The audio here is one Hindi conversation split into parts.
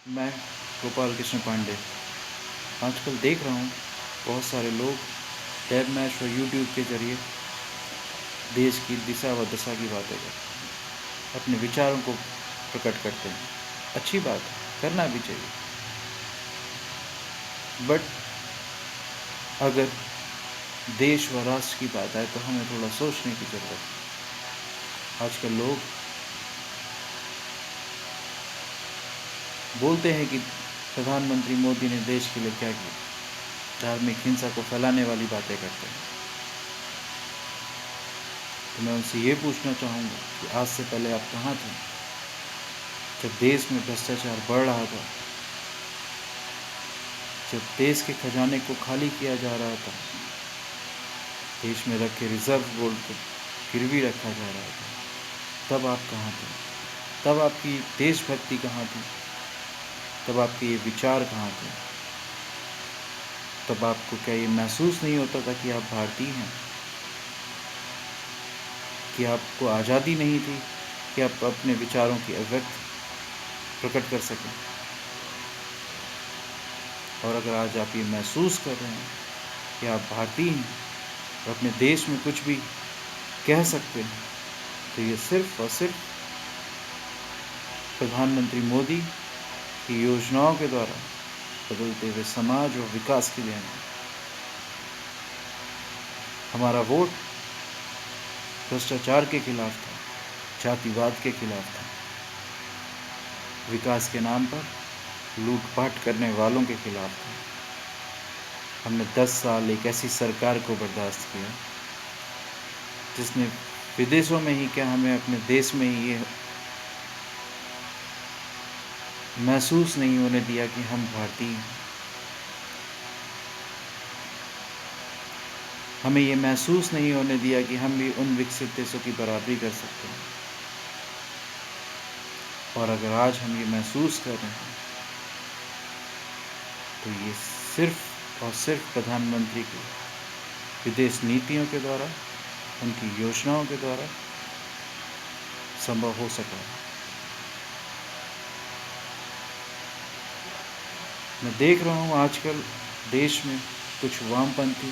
मैं गोपाल कृष्ण पांडे आजकल देख रहा हूँ बहुत सारे लोग टैब मैच और यूट्यूब के ज़रिए देश की दिशा व दशा की बातें करते हैं, अपने विचारों को प्रकट करते हैं। अच्छी बात है, करना भी चाहिए। बट अगर देश व राष्ट्र की बात आए तो हमें थोड़ा सोचने की ज़रूरत है। आजकल लोग बोलते हैं कि प्रधानमंत्री मोदी ने देश के लिए क्या किया, धार्मिक हिंसा को फैलाने वाली बातें करते हैं। तो मैं उनसे ये पूछना चाहूँगा कि आज से पहले आप कहाँ थे जब देश में भ्रष्टाचार बढ़ रहा था, जब देश के खजाने को खाली किया जा रहा था, देश में रखे रिजर्व गोल्ड को गिरवी रखा जा रहा था, तब आप कहाँ थे? तब आपकी देशभक्ति कहाँ थी? तब आपके ये विचार कहाँ थे? तब आपको क्या ये महसूस नहीं होता था कि आप भारतीय हैं, कि आपको आज़ादी नहीं थी कि आप अपने विचारों की अभिव्यक्ति प्रकट कर सकें? और अगर आज आप ये महसूस कर रहे हैं कि आप भारतीय हैं और अपने देश में कुछ भी कह सकते हैं, तो ये सिर्फ और सिर्फ प्रधानमंत्री मोदी की योजनाओं के द्वारा बदलते हुए समाज और विकास की देन है। हमारा वोट भ्रष्टाचार के खिलाफ था, जातिवाद के खिलाफ था, विकास के नाम पर लूटपाट करने वालों के खिलाफ था। हमने 10 साल एक ऐसी सरकार को बर्दाश्त किया जिसने विदेशों में ही क्या, हमें अपने देश में ही ये महसूस नहीं होने दिया कि हम भारतीय हैं। हमें ये महसूस नहीं होने दिया कि हम भी उन विकसित देशों की बराबरी कर सकते हैं। और अगर आज हम ये महसूस कर रहे हैं तो ये सिर्फ और सिर्फ प्रधानमंत्री की विदेश नीतियों के द्वारा, उनकी योजनाओं के द्वारा संभव हो सका है। मैं देख रहा हूँ आजकल देश में कुछ वामपंथी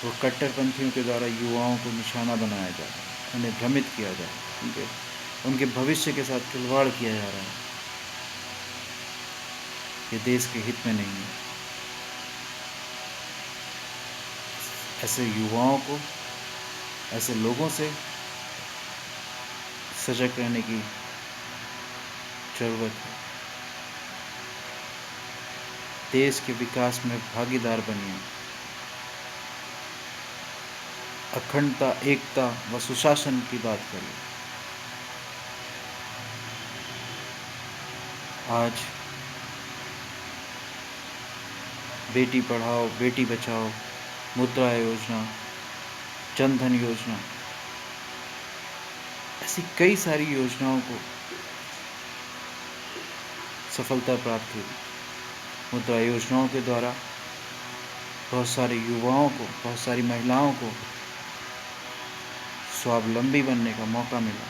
व कट्टरपंथियों के द्वारा युवाओं को निशाना बनाया जा रहा है, उन्हें भ्रमित किया जा रहा है, उनके भविष्य के साथ खिलवाड़ किया जा रहा है। ये देश के हित में नहीं है। ऐसे युवाओं को, ऐसे लोगों से सजग रहने की ज़रूरत है। देश के विकास में भागीदार बनिए। अखंडता, एकता व सुशासन की बात करिए। आज बेटी पढ़ाओ, बेटी बचाओ, मुद्रा योजना, जन धन योजना, ऐसी कई सारी योजनाओं को सफलता प्राप्त हुई। मुद्रा योजनाओं के द्वारा बहुत सारे युवाओं को, बहुत सारी महिलाओं को स्वावलंबी बनने का मौका मिला,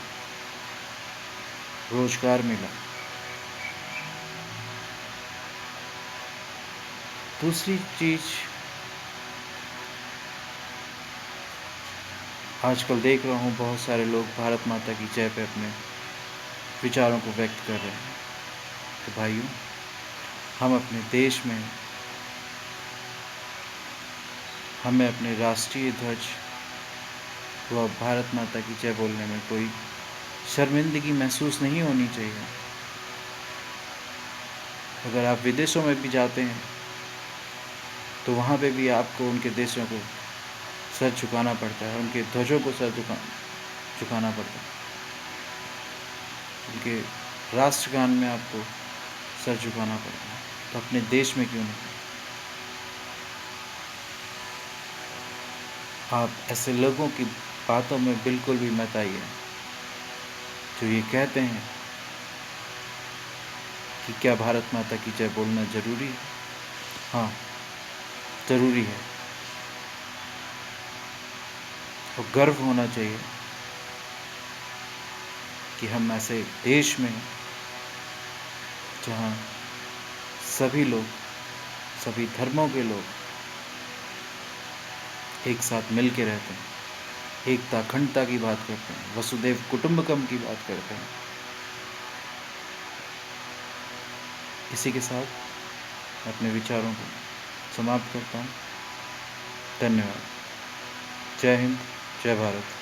रोजगार मिला। दूसरी चीज़, आजकल देख रहा हूँ बहुत सारे लोग भारत माता की जय पे अपने विचारों को व्यक्त कर रहे हैं। तो भाइयों, हम अपने देश में, हमें अपने राष्ट्रीय ध्वज व भारत माता की जय बोलने में कोई शर्मिंदगी महसूस नहीं होनी चाहिए। अगर आप विदेशों में भी जाते हैं तो वहाँ पे भी आपको उनके देशों को सर झुकाना पड़ता है, उनके ध्वजों को सर झुकाना पड़ता है। उनके राष्ट्रगान में आपको सर झुकाना पड़ता है। तो अपने देश में क्यों नहीं? आप ऐसे लोगों की बातों में बिल्कुल भी मत आइए जो ये कहते हैं कि क्या भारत माता की जय बोलना ज़रूरी है? हाँ, ज़रूरी है। और गर्व होना चाहिए कि हम ऐसे देश में हैं जहाँ सभी लोग, सभी धर्मों के लोग एक साथ मिल के रहते हैं, एकता अखंडता की बात करते हैं, वसुधैव कुटुंबकम की बात करते हैं। इसी के साथ अपने विचारों को समाप्त करता हूँ। धन्यवाद। जय हिंद, जय भारत।